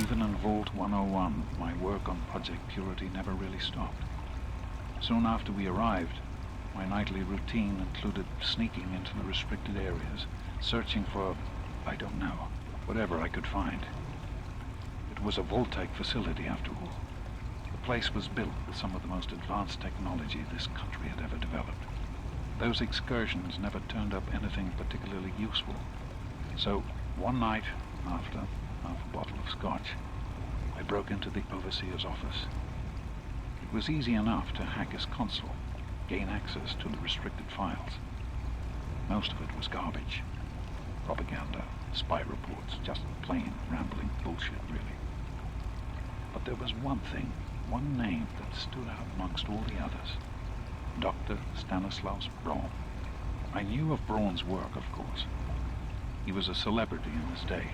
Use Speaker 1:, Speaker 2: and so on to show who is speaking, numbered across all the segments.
Speaker 1: Even in Vault 101, my work on Project Purity never really stopped. Soon after we arrived, my nightly routine included sneaking into the restricted areas, searching for, I don't know, whatever I could find. It was a Vault-Tec facility, after all. The place was built with some of the most advanced technology this country had ever developed. Those excursions never turned up anything particularly useful. So, one night, after half a bottle of scotch, I broke into the overseer's office. It was easy enough to hack his console, gain access to the restricted files. Most of it was garbage. Propaganda, spy reports, just plain rambling bullshit, really. But there was one thing, one name that stood out amongst all the others. Dr. Stanislaus Braun. I knew of Braun's work, of course. He was a celebrity in his day,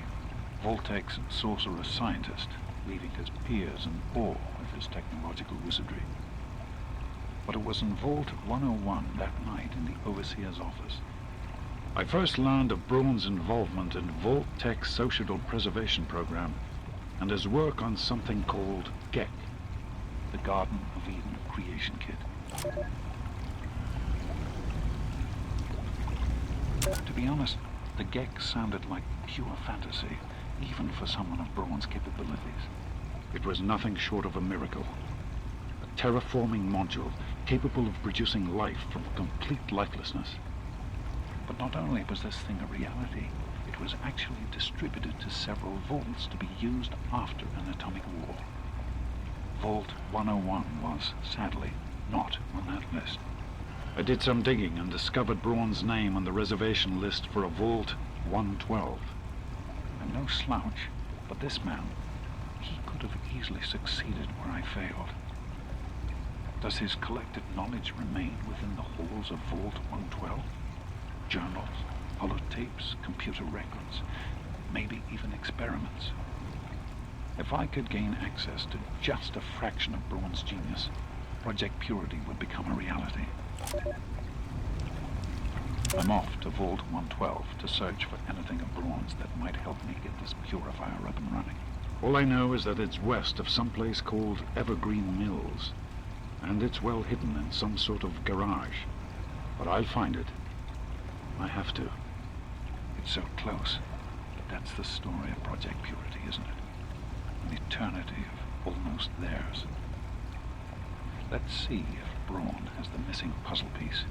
Speaker 1: Vault-Tec's sorcerous scientist, leaving his peers in awe of his technological wizardry. But it was in Vault 101 that night in the overseer's office I first learned of Braun's involvement in Vault-Tec's Social Preservation Program and his work on something called GEC, the Garden of Eden Creation Kit. To be honest, the GEC sounded like pure fantasy, even for someone of Braun's capabilities. It was nothing short of a miracle. A terraforming module capable of producing life from complete lifelessness. But not only was this thing a reality, it was actually distributed to several vaults to be used after an atomic war. Vault 101 was, sadly, not on that list. I did some digging and discovered Braun's name on the reservation list for a Vault 112. I'm no slouch, but this man, he could have easily succeeded where I failed. Does his collected knowledge remain within the halls of Vault 112? Journals, holotapes, computer records, maybe even experiments. If I could gain access to just a fraction of Braun's genius, Project Purity would become a reality. I'm off to Vault 112 to search for anything of Braun's that might help me get this purifier up and running. All I know is that it's west of some place called Evergreen Mills, and it's well hidden in some sort of garage. But I'll find it. I have to. It's so close, but that's the story of Project Purity, isn't it? An eternity of almost theirs. Let's see if Braun has the missing puzzle piece.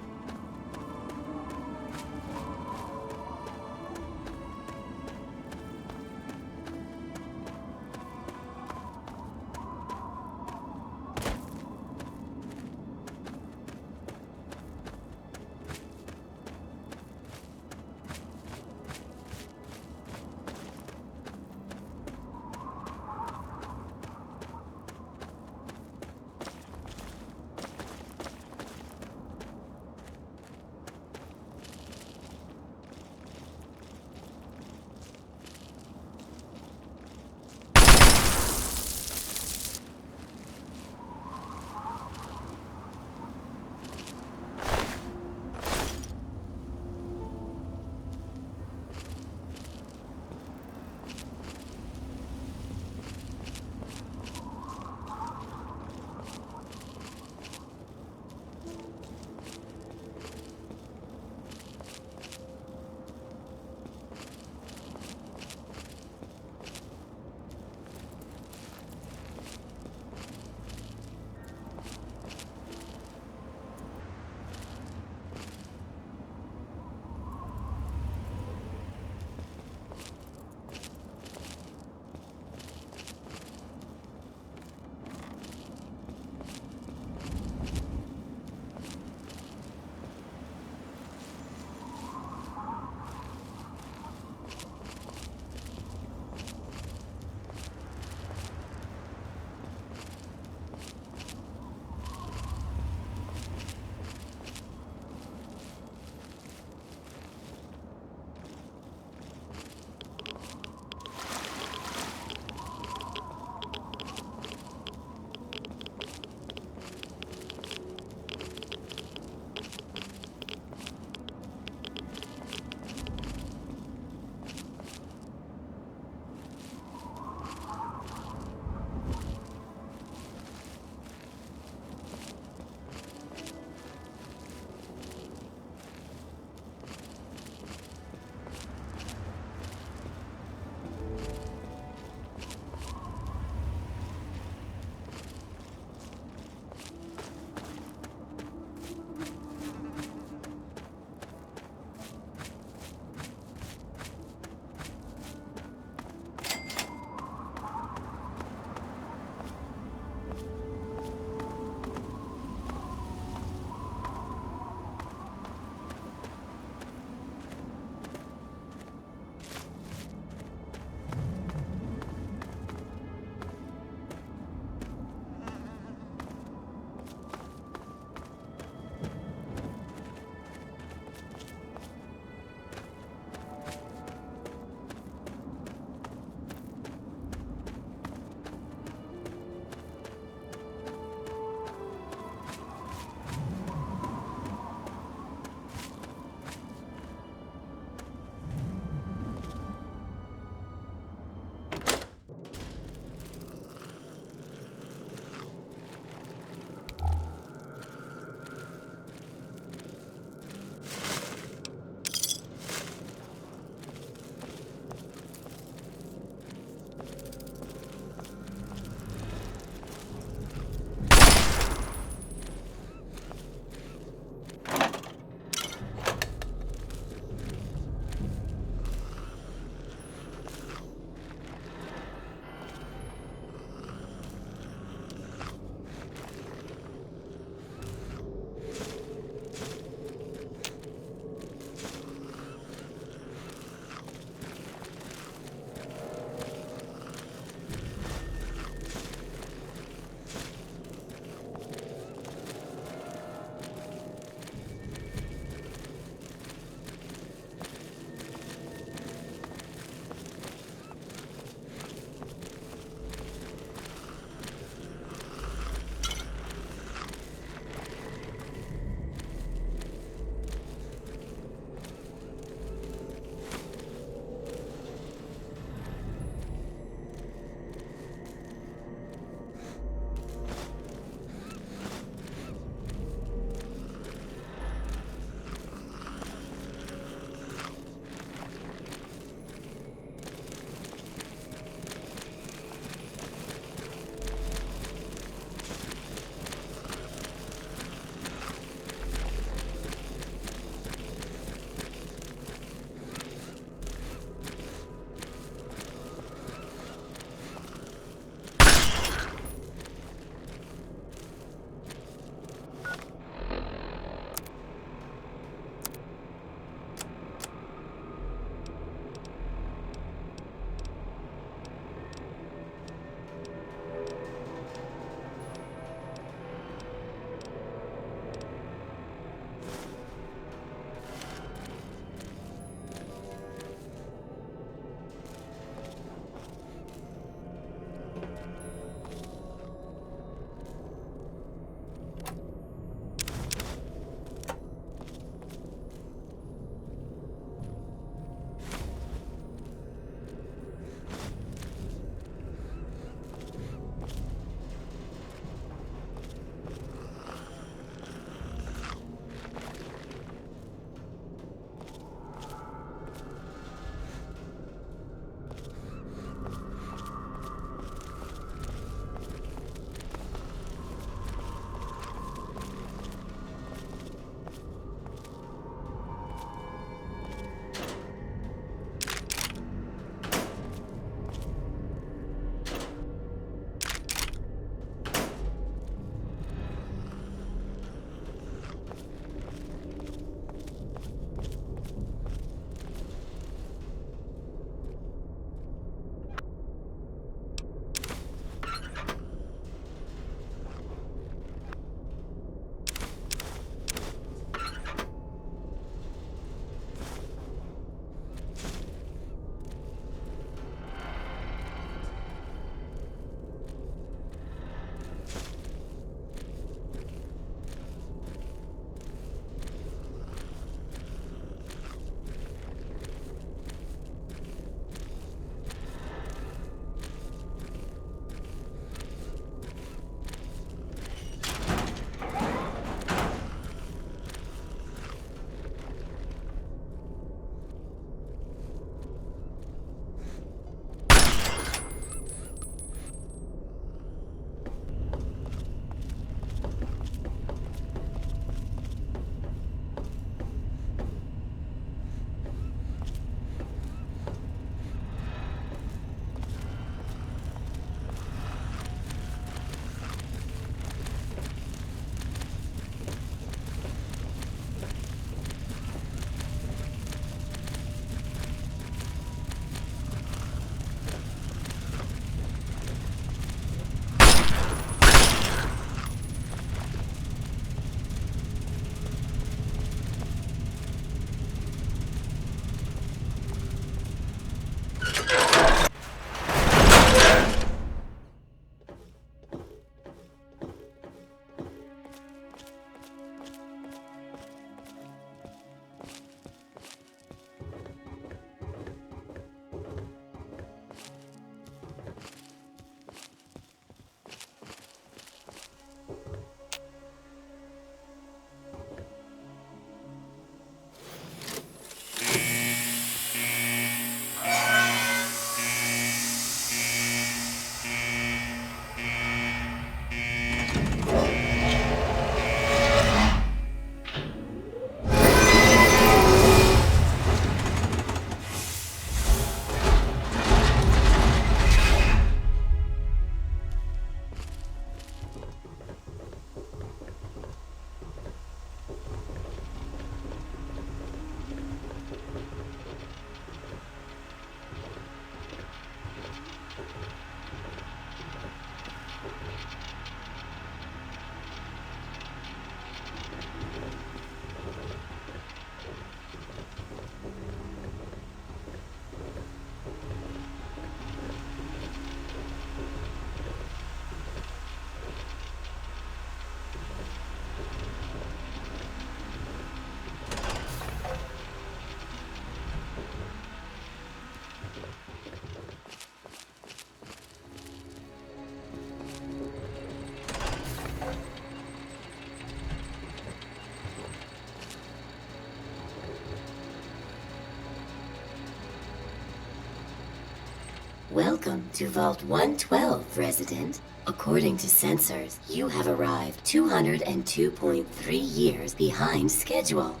Speaker 2: Welcome to Vault 112, resident. According to sensors, you have arrived 202.3 years behind schedule.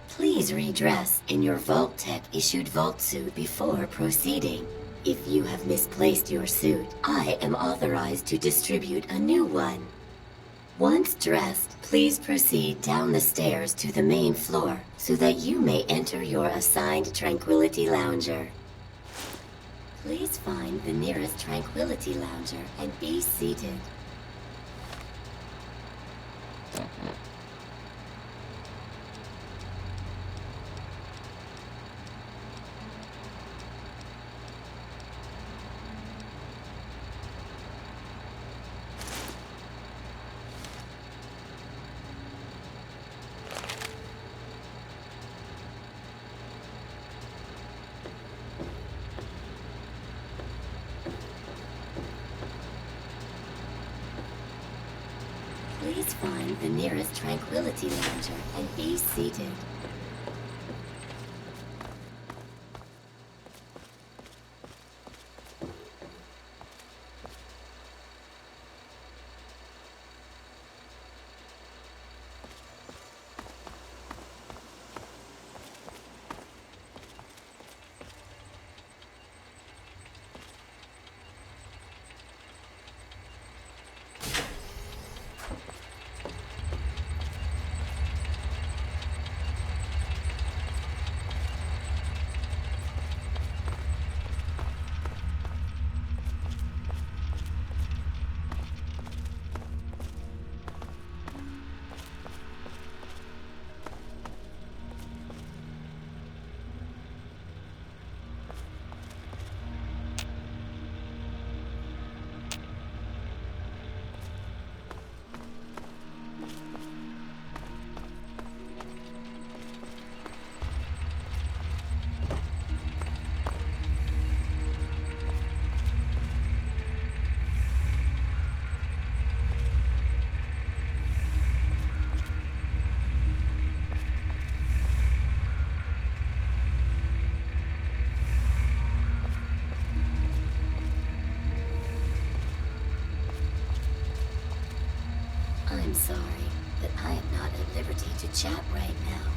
Speaker 2: Please redress in your Vault Tech issued Vault suit before proceeding. If you have misplaced your suit, I am authorized to distribute a new one. Once dressed, please proceed down the stairs to the main floor so that you may enter your assigned Tranquility Lounger. Please find the nearest Tranquility Lounger and be seated. Please find the nearest Tranquility Lounger and be seated. I'm sorry, but I am not at liberty to chat right now.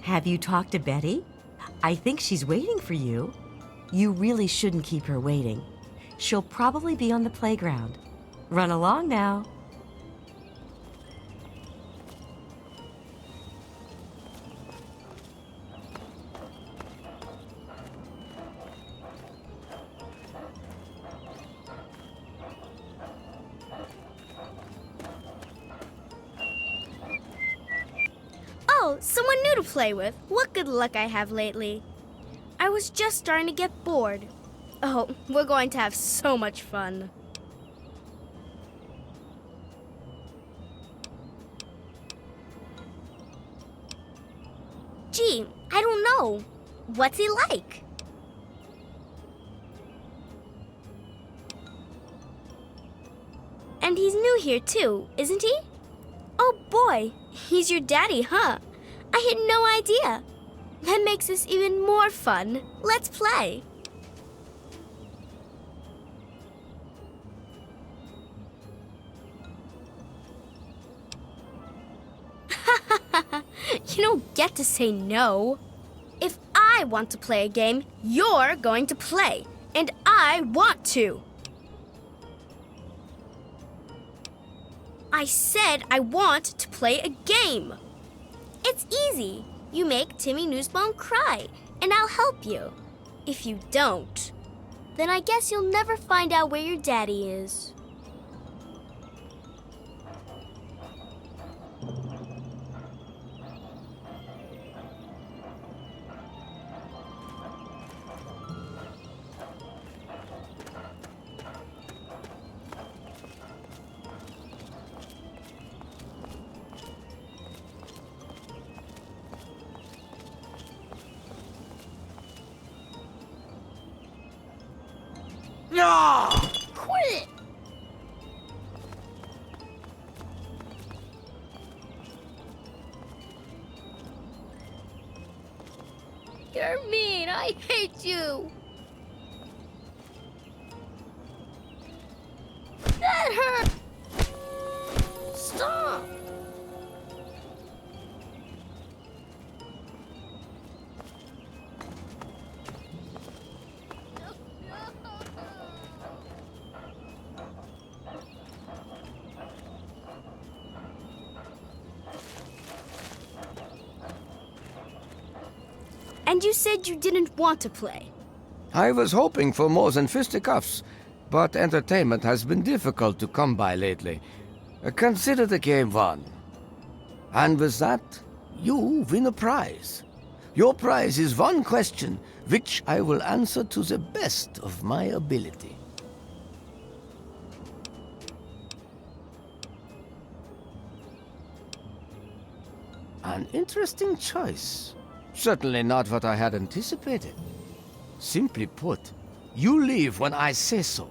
Speaker 3: Have you talked to Betty? I think she's waiting for you. You really shouldn't keep her waiting. She'll probably be on the playground. Run along now.
Speaker 4: Oh, someone new to play with. What good luck I have lately. I was just starting to get bored. Oh, we're going to have so much fun. Gee, I don't know. What's he like? And he's new here too, isn't he? Oh boy, he's your daddy, huh? I had no idea. That makes this even more fun. Let's play. You don't get to say no. If I want to play a game, you're going to play. And I want to. I said I want to play a game. It's easy. You make Timmy Newsbone cry, and I'll help you. If you don't, then I guess you'll never find out where your daddy is.
Speaker 5: No!
Speaker 4: Quit it! You're mean. I hate you. That hurt. Stop. And you said you didn't want to play.
Speaker 5: I was hoping for more than fisticuffs, but entertainment has been difficult to come by lately. Consider the game won. And with that, you win a prize. Your prize is one question, which I will answer to the best of my ability. An interesting choice. Certainly not what I had anticipated. Simply put, you leave when I say so.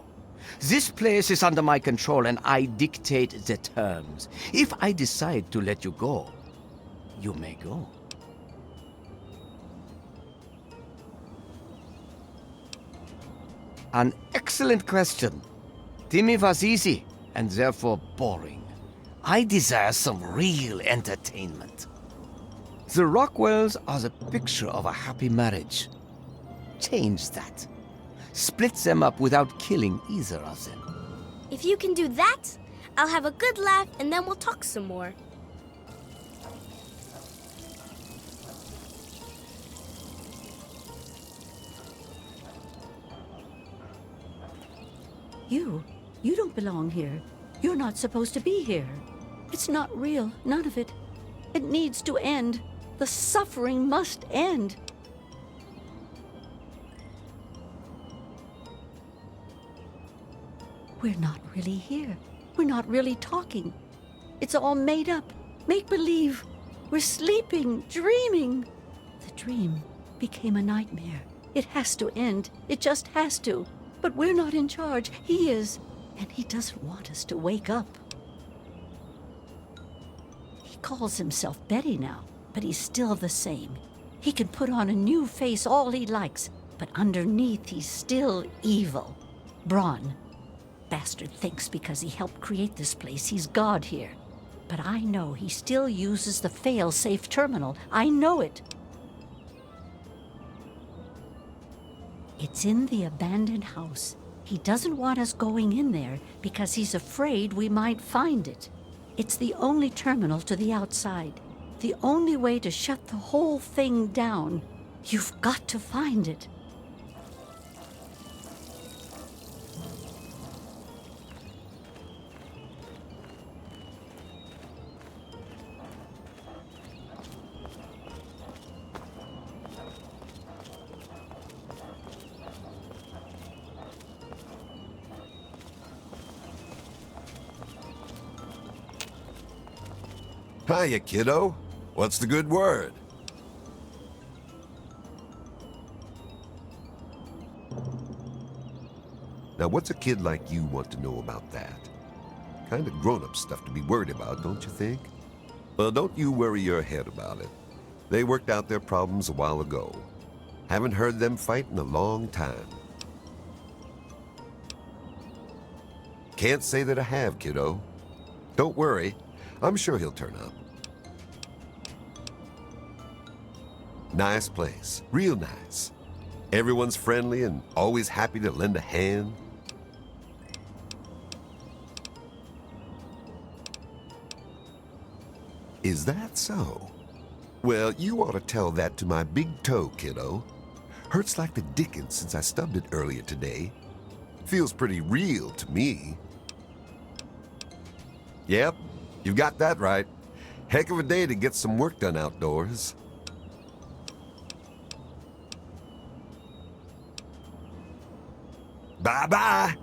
Speaker 5: This place is under my control and I dictate the terms. If I decide to let you go, you may go. An excellent question. Timmy was easy and therefore boring. I desire some real entertainment. The Rockwells are the picture of a happy marriage. Change that. Split them up without killing either of them.
Speaker 4: If you can do that, I'll have a good laugh and then we'll talk some more.
Speaker 6: You don't belong here. You're not supposed to be here. It's not real, none of it. It needs to end. The suffering must end. We're not really here. We're not really talking. It's all made up. Make-believe. We're sleeping, dreaming. The dream became a nightmare. It has to end. It just has to. But we're not in charge. He is. And he doesn't want us to wake up. He calls himself Betty now, but he's still the same. He can put on a new face all he likes, but underneath he's still evil. Braun. Bastard thinks because he helped create this place, he's God here. But I know he still uses the fail-safe terminal. I know it. It's in the abandoned house. He doesn't want us going in there because he's afraid we might find it. It's the only terminal to the outside. The only way to shut the whole thing down. You've got to find it.
Speaker 7: Hiya, kiddo. What's the good word? Now, what's a kid like you want to know about that? Kind of grown-up stuff to be worried about, don't you think? Well, don't you worry your head about it. They worked out their problems a while ago. Haven't heard them fight in a long time. Can't say that I have, kiddo. Don't worry. I'm sure he'll turn up. Nice place. Real nice. Everyone's friendly and always happy to lend a hand. Is that so? Well, you ought to tell that to my big toe, kiddo. Hurts like the dickens since I stubbed it earlier today. Feels pretty real to me. Yep, you've got that right. Heck of a day to get some work done outdoors. Bye-bye.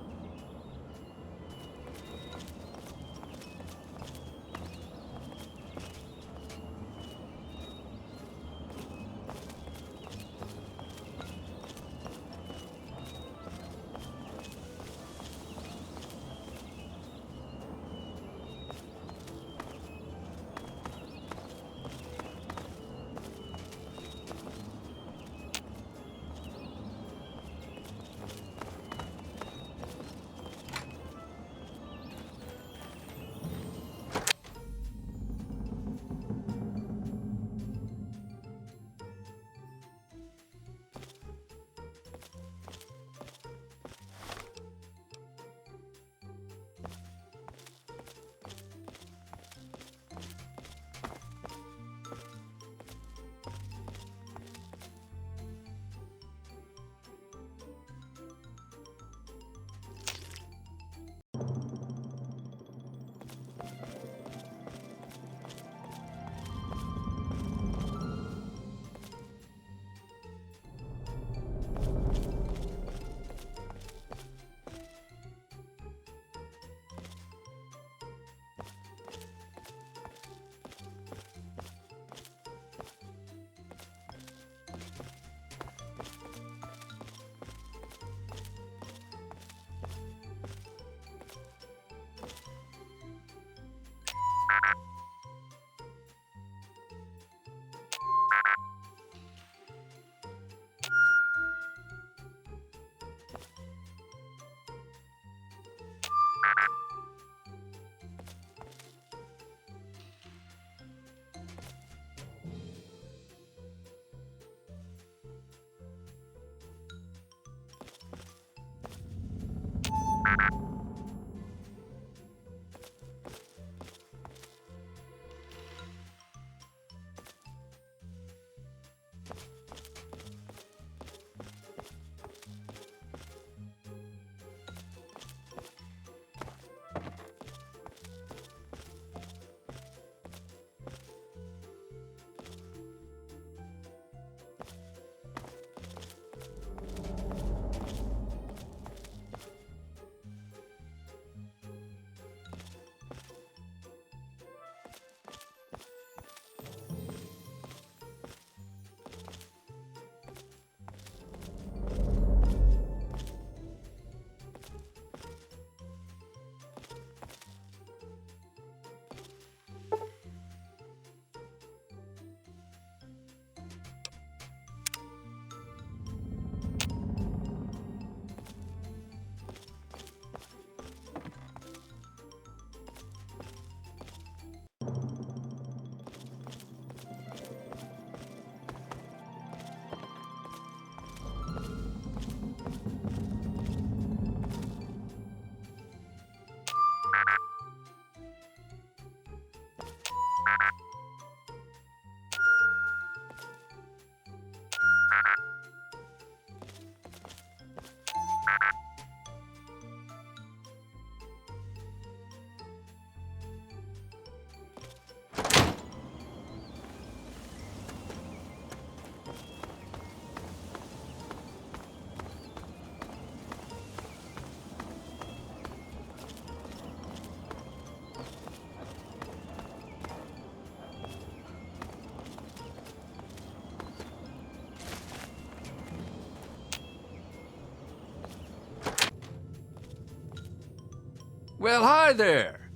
Speaker 8: Well, hi there.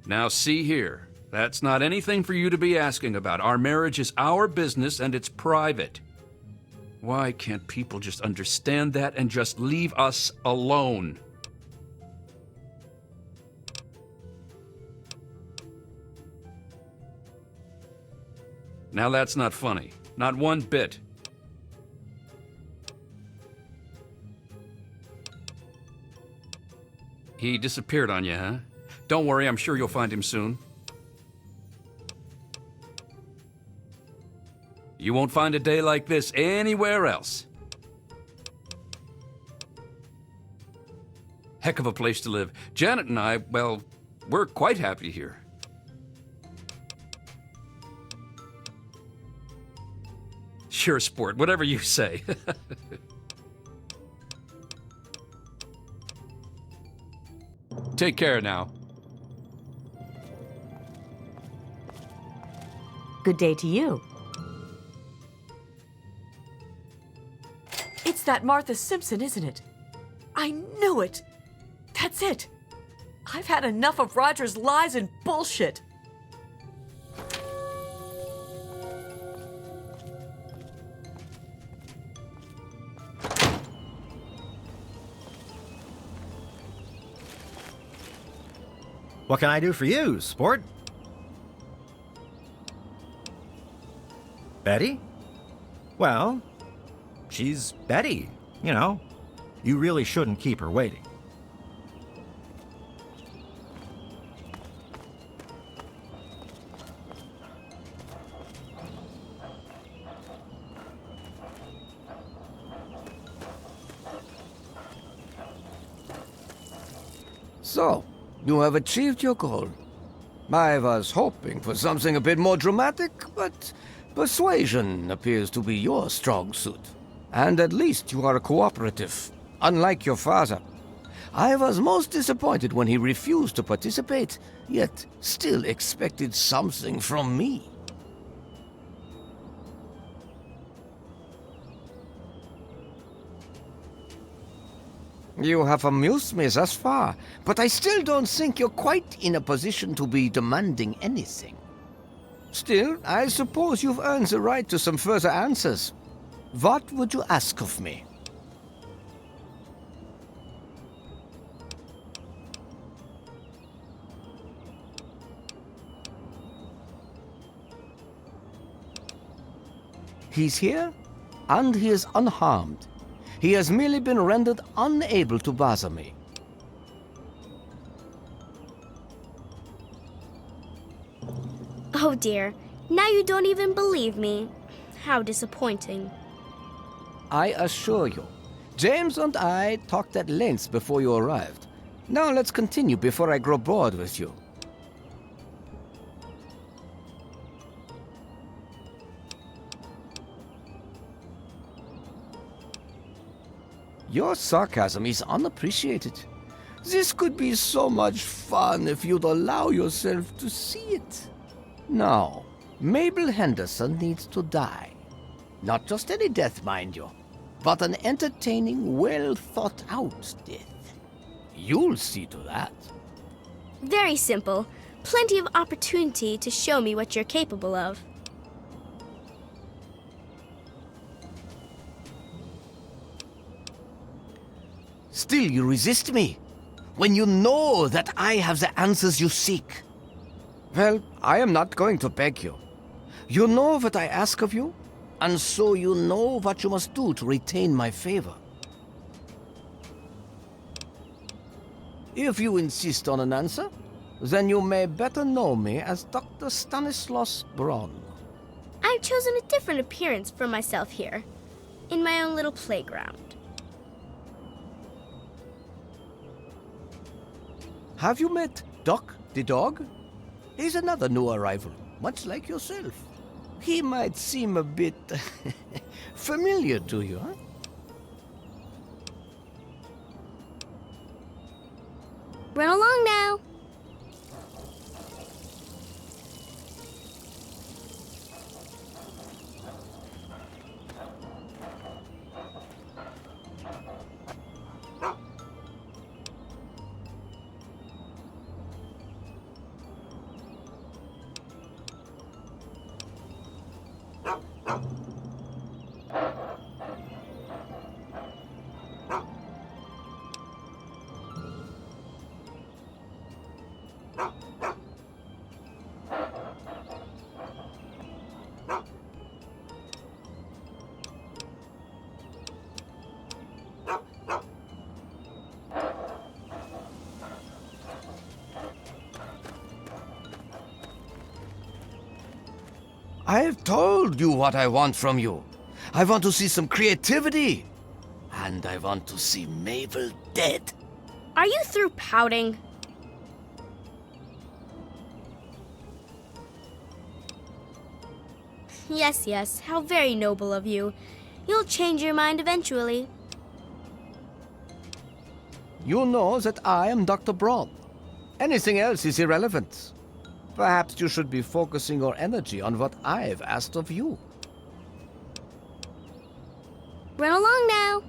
Speaker 8: Now see here, that's not anything for you to be asking about. Our marriage is our business and it's private. Why can't people just understand that and just leave us alone? Now that's not funny. Not one bit. He disappeared on you, huh? Don't worry, I'm sure you'll find him soon. You won't find a day like this anywhere else. Heck of a place to live. Janet and I, well, we're quite happy here. Sure, sport, whatever you say. Take care now.
Speaker 3: Good day to you.
Speaker 9: It's that Martha Simpson, isn't it? I knew it. That's it. I've had enough of Roger's lies and bullshit.
Speaker 10: What can I do for you, sport? Betty? Well, she's Betty, you know. You really shouldn't keep her waiting.
Speaker 5: So, you have achieved your goal. I was hoping for something a bit more dramatic, but persuasion appears to be your strong suit. And at least you are cooperative, unlike your father. I was most disappointed when he refused to participate, yet still expected something from me. You have amused me thus far, but I still don't think you're quite in a position to be demanding anything. Still, I suppose you've earned the right to some further answers. What would you ask of me? He's here, and he is unharmed. He has merely been rendered unable to bother me.
Speaker 4: Oh dear, now you don't even believe me. How disappointing.
Speaker 5: I assure you, James and I talked at length before you arrived. Now let's continue before I grow bored with you. Your sarcasm is unappreciated. This could be so much fun if you'd allow yourself to see it. Now, Mabel Henderson needs to die. Not just any death, mind you, but an entertaining, well-thought-out death. You'll see to that.
Speaker 4: Very simple. Plenty of opportunity to show me what you're capable of.
Speaker 5: Still, you resist me, when you know that I have the answers you seek. Well, I am not going to beg you. You know what I ask of you, and so you know what you must do to retain my favor. If you insist on an answer, then you may better know me as Dr. Stanislaus Braun.
Speaker 4: I've chosen a different appearance for myself here, in my own little playground.
Speaker 5: Have you met Doc the dog? He's another new arrival, much like yourself. He might seem a bit familiar to you, huh?
Speaker 4: Run along now.
Speaker 5: I have told you what I want from you. I want to see some creativity. And I want to see Mabel dead.
Speaker 4: Are you through pouting? Yes, yes, how very noble of you. You'll change your mind eventually.
Speaker 5: You know that I am Dr. Braun. Anything else is irrelevant. Perhaps you should be focusing your energy on what I've asked of you.
Speaker 4: Run along now.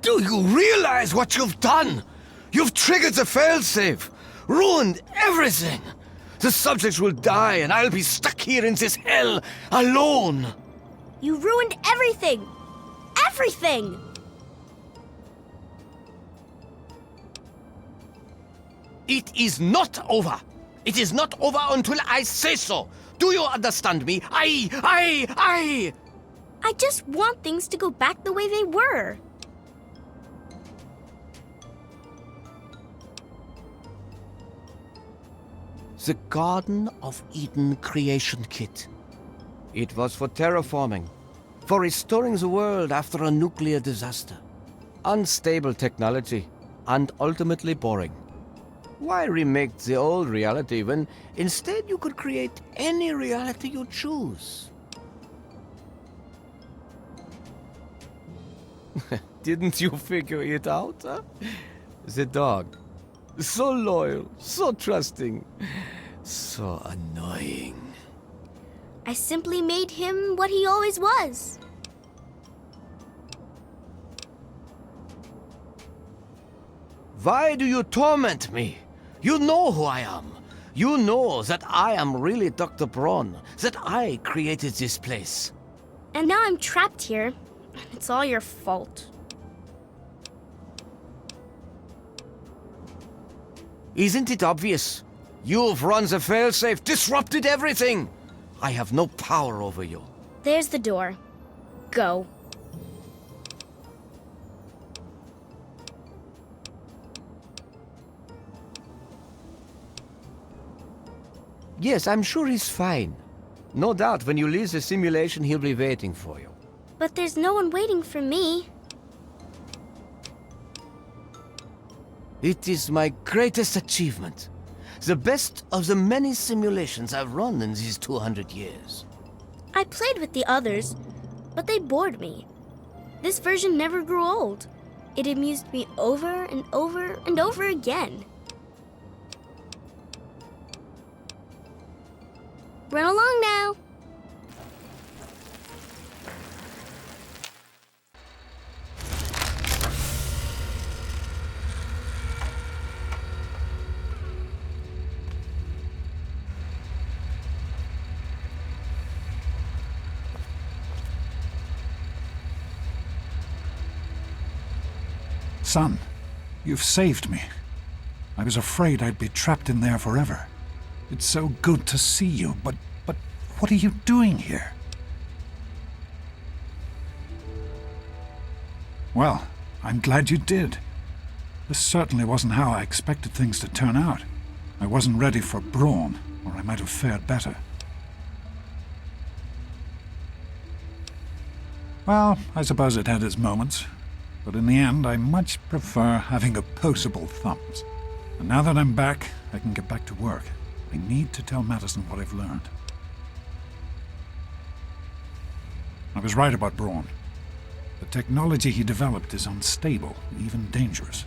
Speaker 5: Do you realize what you've done? You've triggered the failsafe, ruined everything. The subjects will die and I'll be stuck here in this hell alone.
Speaker 4: You ruined everything! Everything!
Speaker 5: It is not over. It is not over until I say so. Do you understand me? I
Speaker 4: just want things to go back the way they were.
Speaker 5: The Garden of Eden creation kit. It was for terraforming, for restoring the world after a nuclear disaster. Unstable technology, and ultimately boring. Why remake the old reality when instead you could create any reality you choose? Didn't you figure it out, huh? The dog. So loyal, so trusting, so annoying.
Speaker 4: I simply made him what he always was.
Speaker 5: Why do you torment me? You know who I am. You know that I am really Dr. Braun, that I created this place.
Speaker 4: And now I'm trapped here, and it's all your fault.
Speaker 5: Isn't it obvious? You've run the failsafe, disrupted everything. I have no power over you.
Speaker 4: There's the door. Go.
Speaker 5: Yes, I'm sure he's fine. No doubt when you leave the simulation, he'll be waiting for you.
Speaker 4: But there's no one waiting for me.
Speaker 5: It is my greatest achievement. The best of the many simulations I've run in these 200 years.
Speaker 4: I played with the others, but they bored me. This version never grew old. It amused me over and over and over again. Run along now.
Speaker 1: Son, you've saved me. I was afraid I'd be trapped in there forever. It's so good to see you, but what are you doing here? Well, I'm glad you did. This certainly wasn't how I expected things to turn out. I wasn't ready for Braun, or I might have fared better. Well, I suppose it had its moments, but in the end I much prefer having opposable thumbs. And now that I'm back, I can get back to work. I need to tell Madison what I've learned. I was right about Braun. The technology he developed is unstable, even dangerous.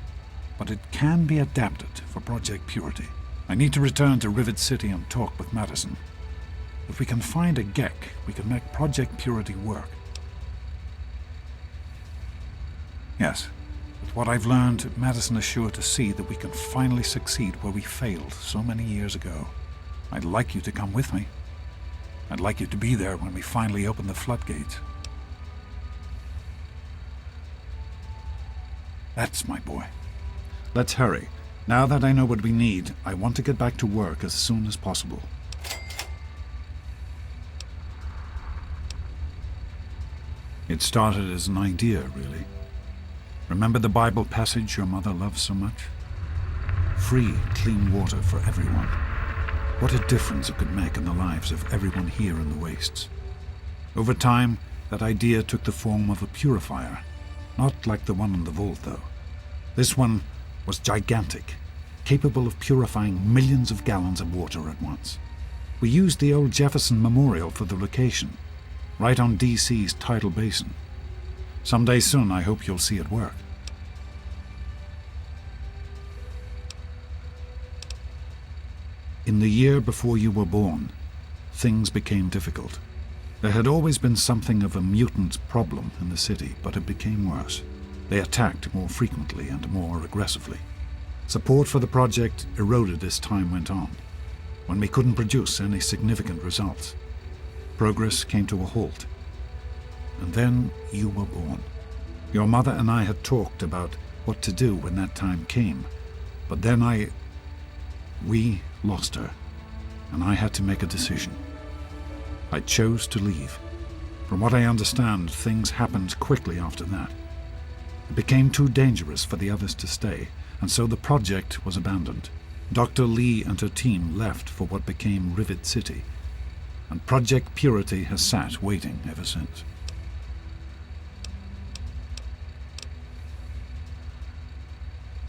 Speaker 1: But it can be adapted for Project Purity. I need to return to Rivet City and talk with Madison. If we can find a Gek, we can make Project Purity work. Yes, with what I've learned, Madison is sure to see that we can finally succeed where we failed so many years ago. I'd like you to come with me. I'd like you to be there when we finally open the floodgates. That's my boy. Let's hurry. Now that I know what we need, I want to get back to work as soon as possible. It started as an idea, really. Remember the Bible passage your mother loves so much? Free, clean water for everyone. What a difference it could make in the lives of everyone here in the wastes. Over time, that idea took the form of a purifier. Not like the one in the vault, though. This one was gigantic, capable of purifying millions of gallons of water at once. We used the old Jefferson Memorial for the location, right on DC's tidal basin. Someday soon, I hope you'll see it work. In the year before you were born, things became difficult. There had always been something of a mutant problem in the city, but it became worse. They attacked more frequently and more aggressively. Support for the project eroded as time went on. When we couldn't produce any significant results, progress came to a halt. And then you were born. Your mother and I had talked about what to do when that time came. But then we lost her, and I had to make a decision. I chose to leave. From what I understand, things happened quickly after that. It became too dangerous for the others to stay, and so the project was abandoned. Dr. Lee and her team left for what became Rivet City, and Project Purity has sat waiting ever since.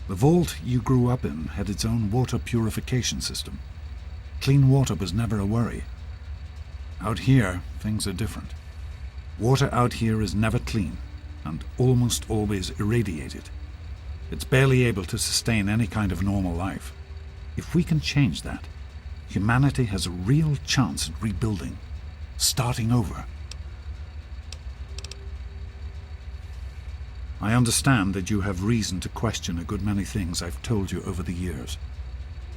Speaker 1: The vault you grew up in had its own water purification system. Clean water was never a worry. Out here, things are different. Water out here is never clean, and almost always irradiated. It's barely able to sustain any kind of normal life. If we can change that, humanity has a real chance at rebuilding, starting over. I understand that you have reason to question a good many things I've told you over the years.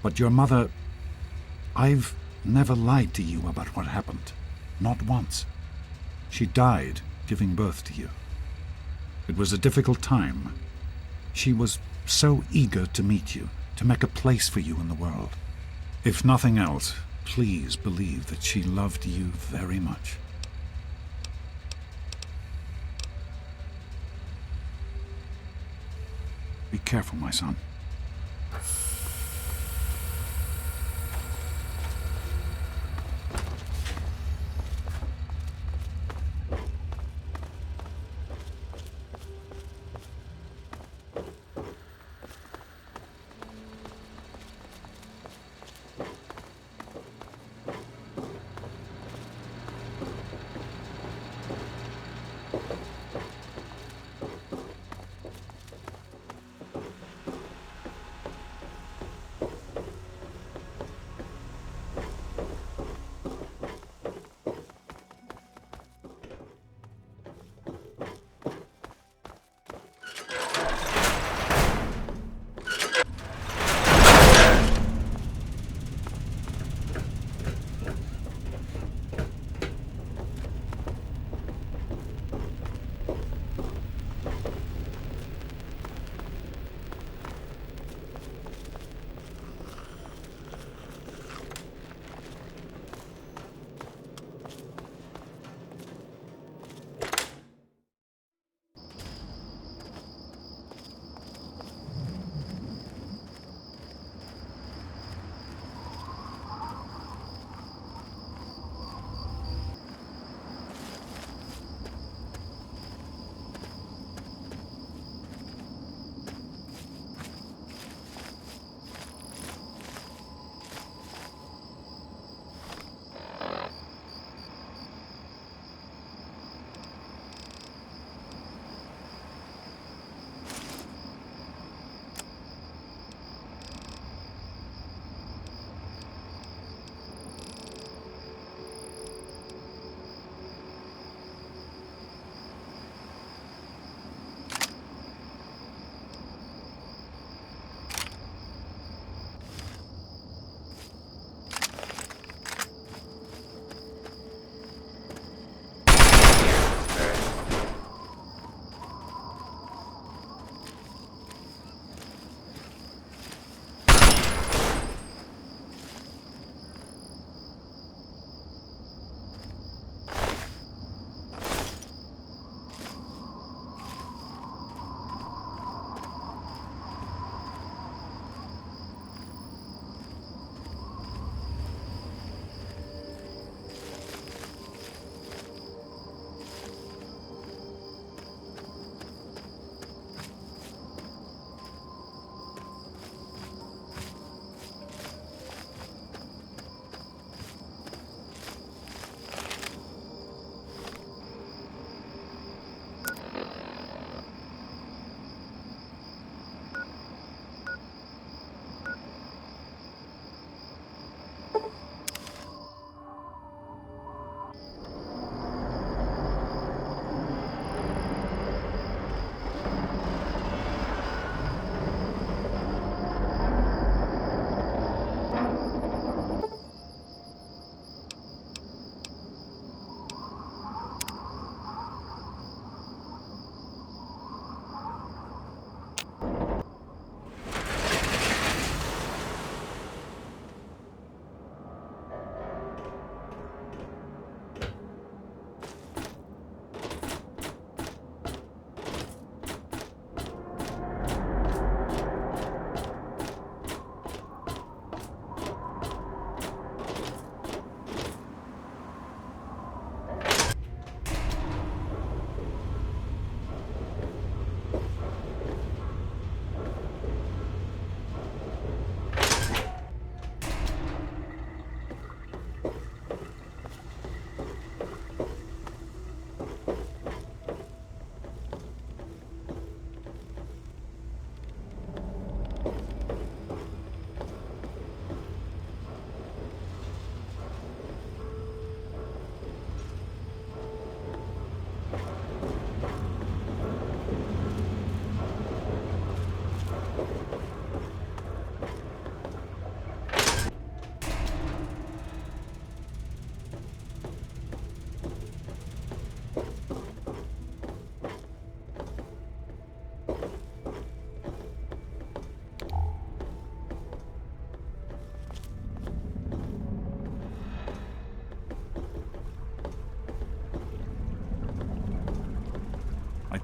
Speaker 1: But your mother... I've never lied to you about what happened. Not once. She died giving birth to you. It was a difficult time. She was so eager to meet you, to make a place for you in the world. If nothing else, please believe that she loved you very much. Be careful, my son.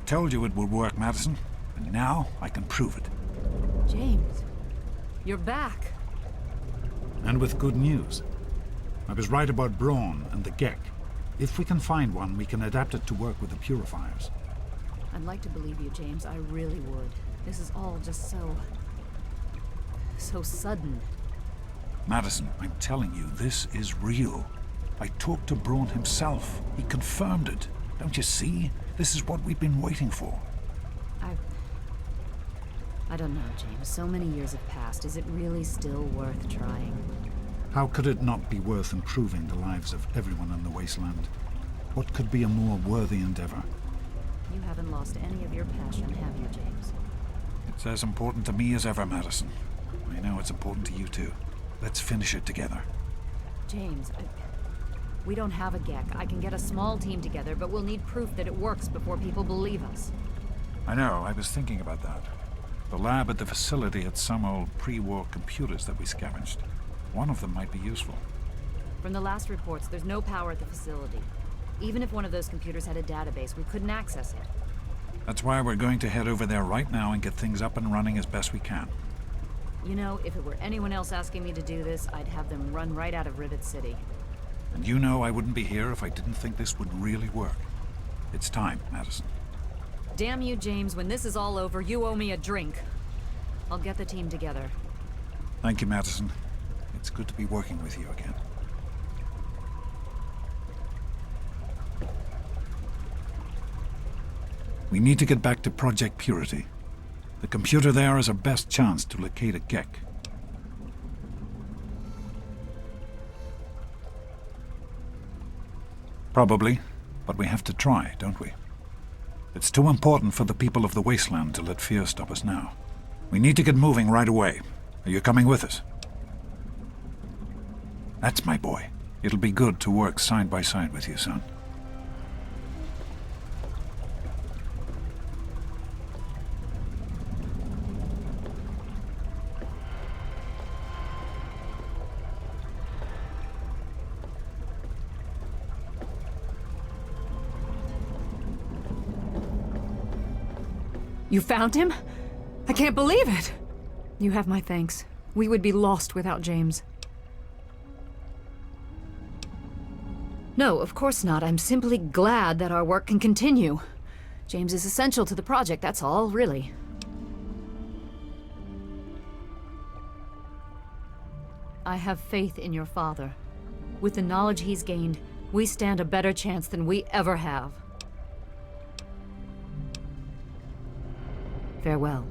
Speaker 1: told you it would work, Madison, and now I can prove it.
Speaker 11: James, you're back.
Speaker 1: And with good news. I was right about Braun and the Gek. If we can find one, we can adapt it to work with the purifiers.
Speaker 11: I'd like to believe you, James. I really would. This is all just so sudden.
Speaker 1: Madison, I'm telling you, this is real. I talked to Braun himself. He confirmed it. Don't you see? This is what we've been waiting for.
Speaker 11: I don't know, James. So many years have passed. Is it really still worth trying?
Speaker 1: How could it not be worth improving the lives of everyone in the wasteland? What could be a more worthy endeavor?
Speaker 11: You haven't lost any of your passion, have you, James?
Speaker 1: It's as important to me as ever, Madison. I know it's important to you too. Let's finish it together.
Speaker 11: James, we don't have a Gek. I can get a small team together, but we'll need proof that it works before people believe us.
Speaker 1: I know, I was thinking about that. The lab at the facility had some old pre-war computers that we scavenged. One of them might be useful.
Speaker 11: From the last reports, there's no power at the facility. Even if one of those computers had a database, we couldn't access it.
Speaker 1: That's why we're going to head over there right now and get things up and running as best we can.
Speaker 11: You know, if it were anyone else asking me to do this, I'd have them run right out of Rivet City.
Speaker 1: And you know I wouldn't be here if I didn't think this would really work. It's time, Madison.
Speaker 11: Damn you, James. When this is all over, you owe me a drink. I'll get the team together.
Speaker 1: Thank you, Madison. It's good to be working with you again. We need to get back to Project Purity. The computer there is our best chance to locate a Gek. Probably, but we have to try, don't we? It's too important for the people of the wasteland to let fear stop us now. We need to get moving right away. Are you coming with us? That's my boy. It'll be good to work side by side with you, son.
Speaker 11: You found him? I can't believe it! You have my thanks. We would be lost without James. No, of course not. I'm simply glad that our work can continue. James is essential to the project, that's all, really. I have faith in your father. With the knowledge he's gained, we stand a better chance than we ever have. Farewell.